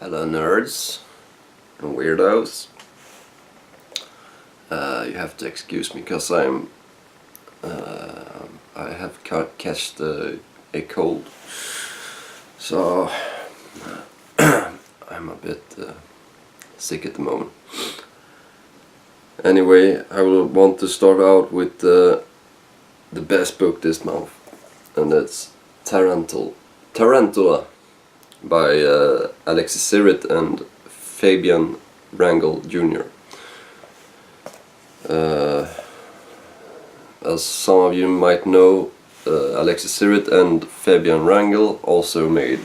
Hello nerds and weirdos. You have to excuse me because I have catched a cold, so I'm a bit sick at the moment. Anyway, I will want to start out with the best book this month, and that's Tarantula by Alexis Sirrett and Fabian Wrangle Jr. As some of you might know, Alexis Sirrett and Fabian Wrangle also made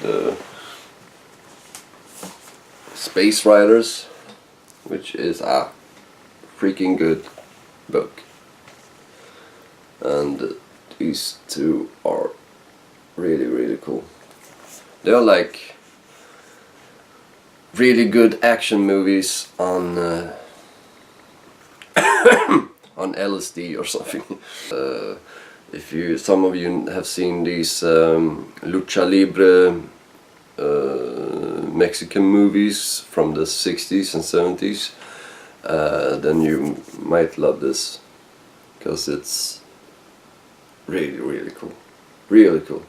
Space Riders, which is a freaking good book. And these two are really cool. They are like really good action movies on on LSD or something. If some of you have seen these lucha libre Mexican movies from the 60s and 70s, then you might love this, because it's really cool. Really cool.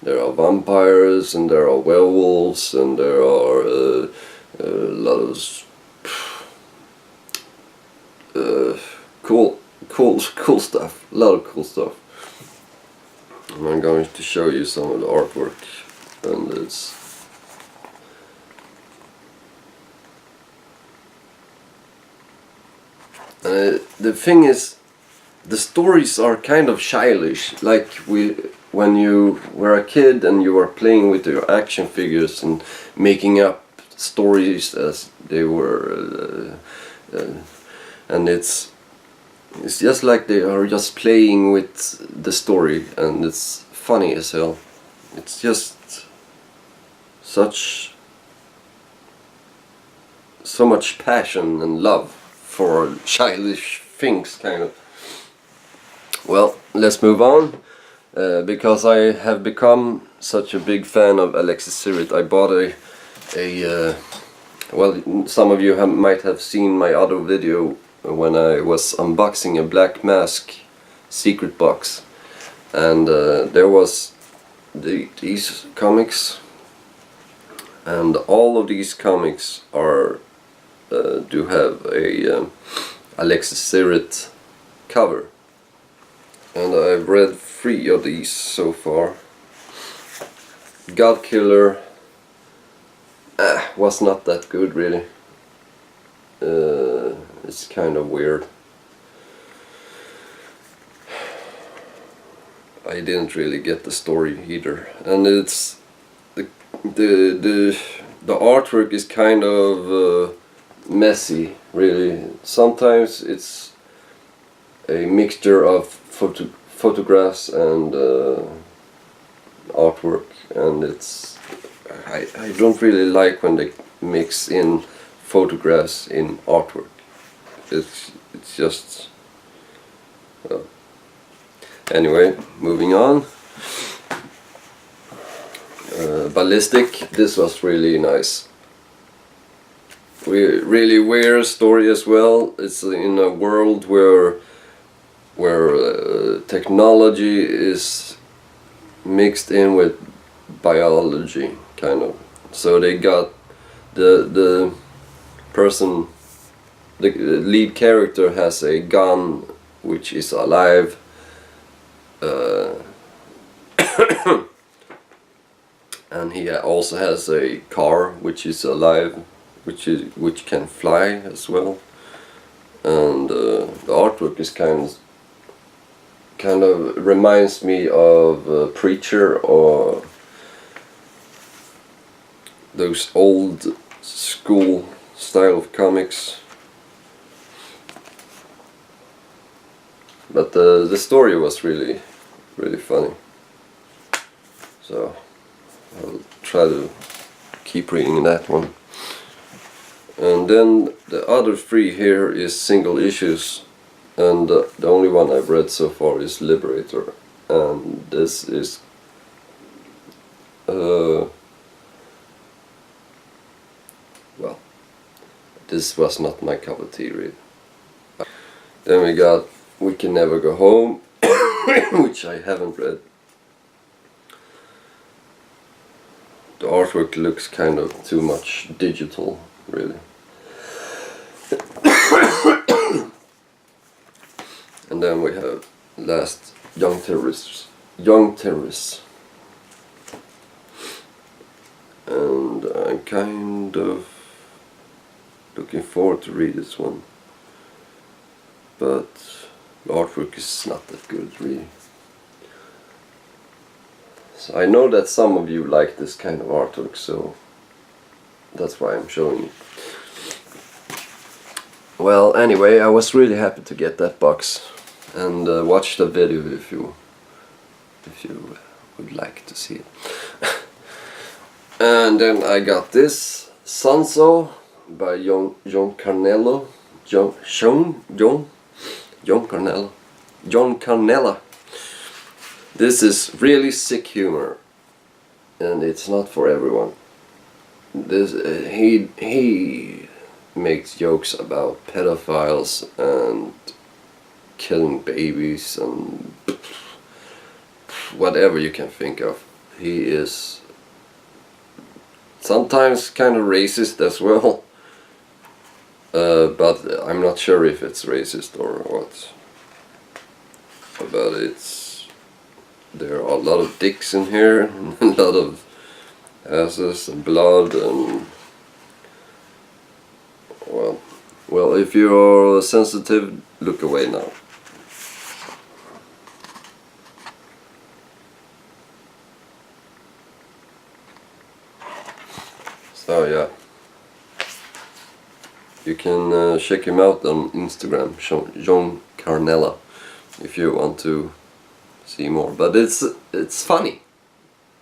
There are vampires, and there are werewolves, and there are a lot of cool stuff. A lot of cool stuff. And I'm going to show you some of the artwork, and it's the thing is, the stories are kind of childish, like when you were a kid and you were playing with your action figures and making up stories as they were, and it's just like they are just playing with the story, and it's funny as hell. It's just so much passion and love for childish things, kind of. Well, let's move on. Because I have become such a big fan of Alexis Sirrett, I bought well, some of you might have seen my other video when I was unboxing a Black Mask secret box, and there was these comics, and all of these comics are do have a Alexis Sirrett cover. And I've read 3 of these so far. God Killer was not that good, really. It's kind of weird. I didn't really get the story either, and it's the artwork is kind of messy, really. Sometimes it's a mixture of photographs and artwork, and I don't really like when they mix in photographs in artwork. It's just anyway, moving on. Ballistic. This was really nice. Really weird story as well. It's in a world where technology is mixed in with biology, kind of. So they got the person, the lead character has a gun which is alive, and he also has a car which is alive, which can fly as well. And the artwork is kind of reminds me of Preacher, or those old school style of comics. But the story was really funny, so I'll try to keep reading that one. And then the other 3 here is single issues, and the only one I've read so far is Liberator, and this is this was not my cup of tea really. Then we got We Can Never Go Home, which I haven't read. The artwork looks kind of too much digital, really. And then we have last Young Terrorists. And I'm kind of looking forward to read this one. But the artwork is not that good, really. So I know that some of you like this kind of artwork, so that's why I'm showing it. Well, anyway, I was really happy to get that box, and watch the video if you would like to see it. And then I got this Sanso by John Carnella. This is really sick humor, and it's not for everyone. This he makes jokes about pedophiles and killing babies and whatever you can think of. He is sometimes kind of racist as well, but I'm not sure if it's racist or what. But there are a lot of dicks in here, and a lot of asses and blood, and well, if you're sensitive, look away now. So yeah, you can check him out on Instagram, John Carnella, if you want to see more. But it's funny.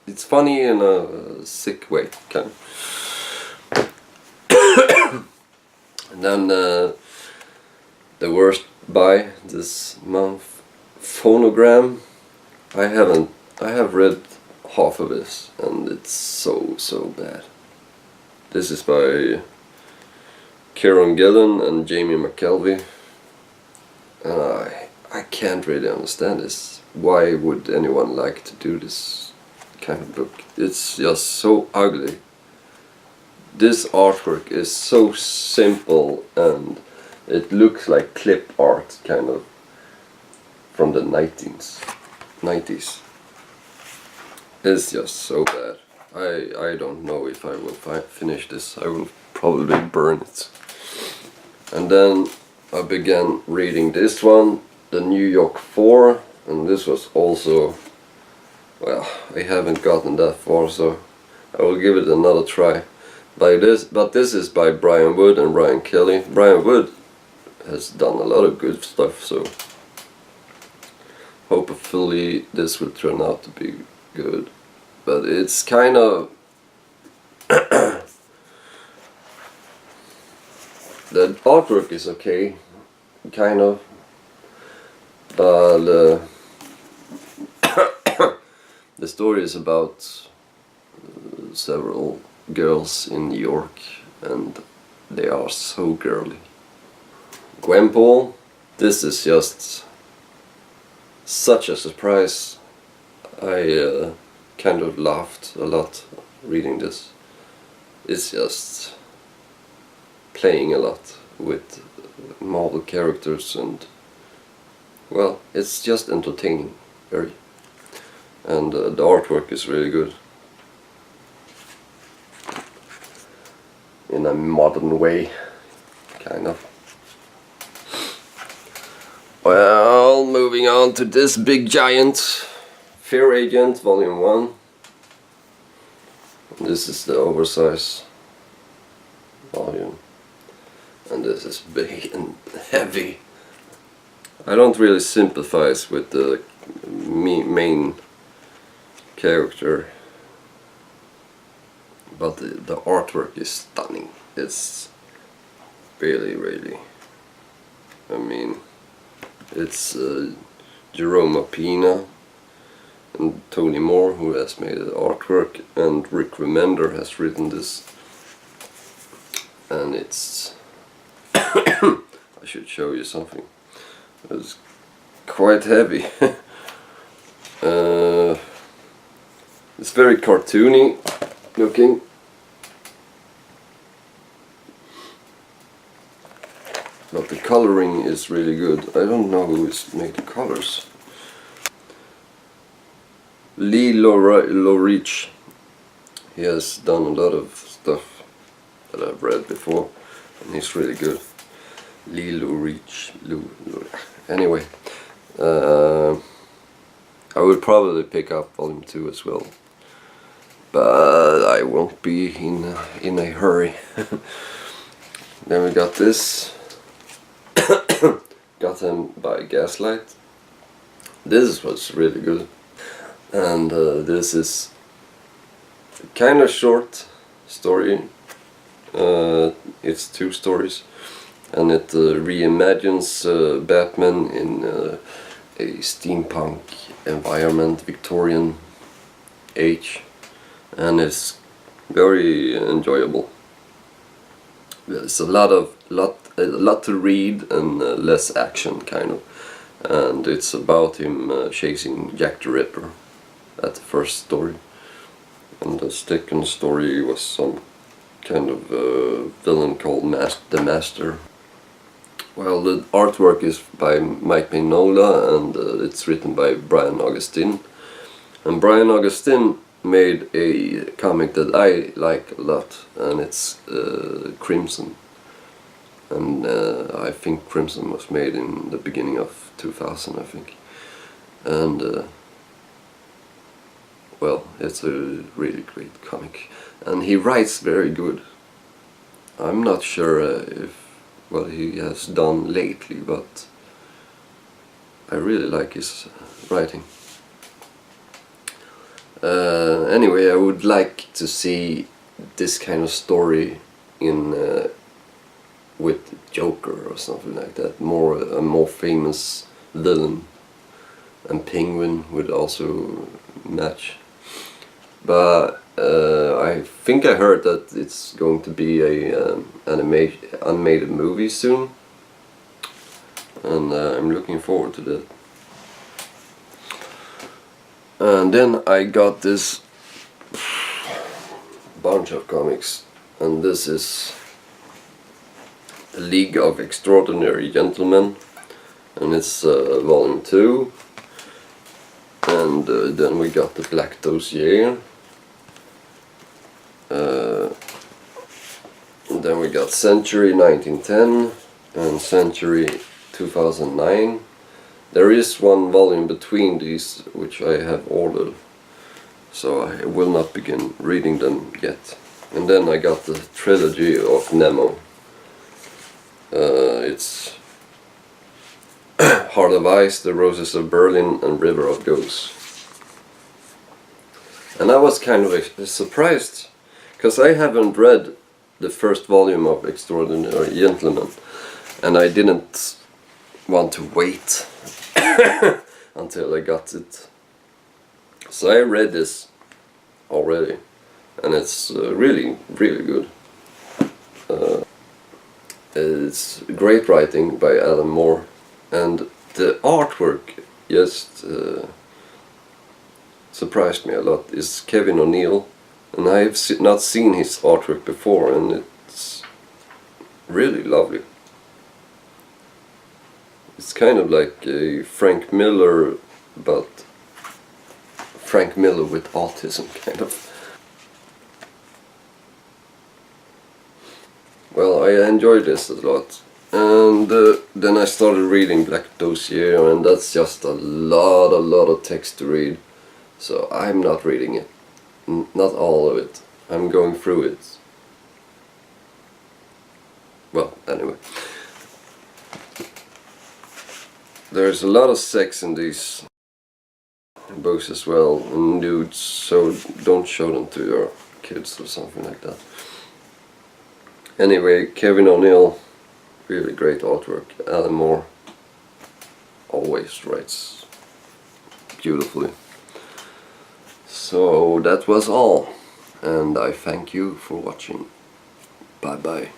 It's funny in a sick way, kind of. And then the worst buy this month, Phonogram. I have read half of this, and it's so bad. This is by Kieron Gillen and Jamie McKelvey, and I can't really understand this. Why would anyone like to do this kind of book? It's just so ugly. This artwork is so simple, and it looks like clip art, kind of, from the 90s. It's just so bad. I don't know if I will finish this. I will probably burn it. And then I began reading this one, The New York 4, and this was also, well, I haven't gotten that far, so I will give it another try. But this is by Brian Wood and Ryan Kelly. Brian Wood has done a lot of good stuff, so hopefully this will turn out to be good. But it's kind of the artwork is okay, kind of, but the story is about several girls in New York, and they are so girly. Gwenpool, this is just such a surprise. I kind of laughed a lot reading this. It's just playing a lot with Marvel characters, and well, it's just entertaining, very. And the artwork is really good. In a modern way, kind of. Well, moving on to this big giant, Fear Agent Volume 1. This is the oversized volume, and this is big and heavy. I don't really sympathize with the main character, but the artwork is stunning. It's really, I mean, it's Jerome Apina and Tony Moore who has made the artwork, and Rick Remender has written this, and it's I should show you something. It's quite heavy. It's very cartoony looking. But the coloring is really good. I don't know who is made the colors. Lee Lorich. He has done a lot of stuff that I've read before, and he's really good. Lee Lorich. Anyway, I will probably pick up volume 2 as well, but I won't be in a hurry. Then we got this. Got them by Gaslight. This was really good, and this is kind of short story. It's 2 stories, and it reimagines Batman in a steampunk environment, Victorian age, and it's very enjoyable. There's a lot to read and less action, kind of, and it's about him chasing Jack the Ripper at the first story, and the second story was some kind of villain called the Master. Well, the artwork is by Mike Mignola, and it's written by Brian Augustine. And Brian Augustine made a comic that I like a lot, and it's Crimson. And I think Crimson was made in the beginning of 2000, I think. And well, it's a really great comic, and he writes very good. I'm not sure if what he has done lately, but I really like his writing. Anyway, I would like to see this kind of story in with Joker or something like that. A more famous villain, and Penguin would also match. But I think I heard that it's going to be a animated movie soon, and I'm looking forward to that. And then I got this bunch of comics, and this is A League of Extraordinary Gentlemen, and it's volume 2. And then we got the Black Dossier. Then we got Century 1910 and Century 2009. There is one volume between these which I have ordered, so I will not begin reading them yet. And then I got the trilogy of Nemo. It's Heart of Ice, The Roses of Berlin, and River of Ghosts. And I was kind of surprised, because I haven't read the first volume of Extraordinary Gentlemen, and I didn't want to wait until I got it. So I read this already, and it's really, really good. It's great writing by Alan Moore, and the artwork just surprised me a lot. It's Kevin O'Neill, and I've not seen his artwork before, and it's really lovely. It's kind of like a Frank Miller, but Frank Miller with autism, kind of. Well, I enjoyed this a lot. And then I started reading Black Dossier, and that's just a lot of text to read. So I'm not reading it. Not all of it. I'm going through it. Well, anyway. There's a lot of sex in these books as well, and nudes, so don't show them to your kids or something like that. Anyway, Kevin O'Neill, really great artwork. Alan Moore always writes beautifully. So that was all, and I thank you for watching. Bye bye.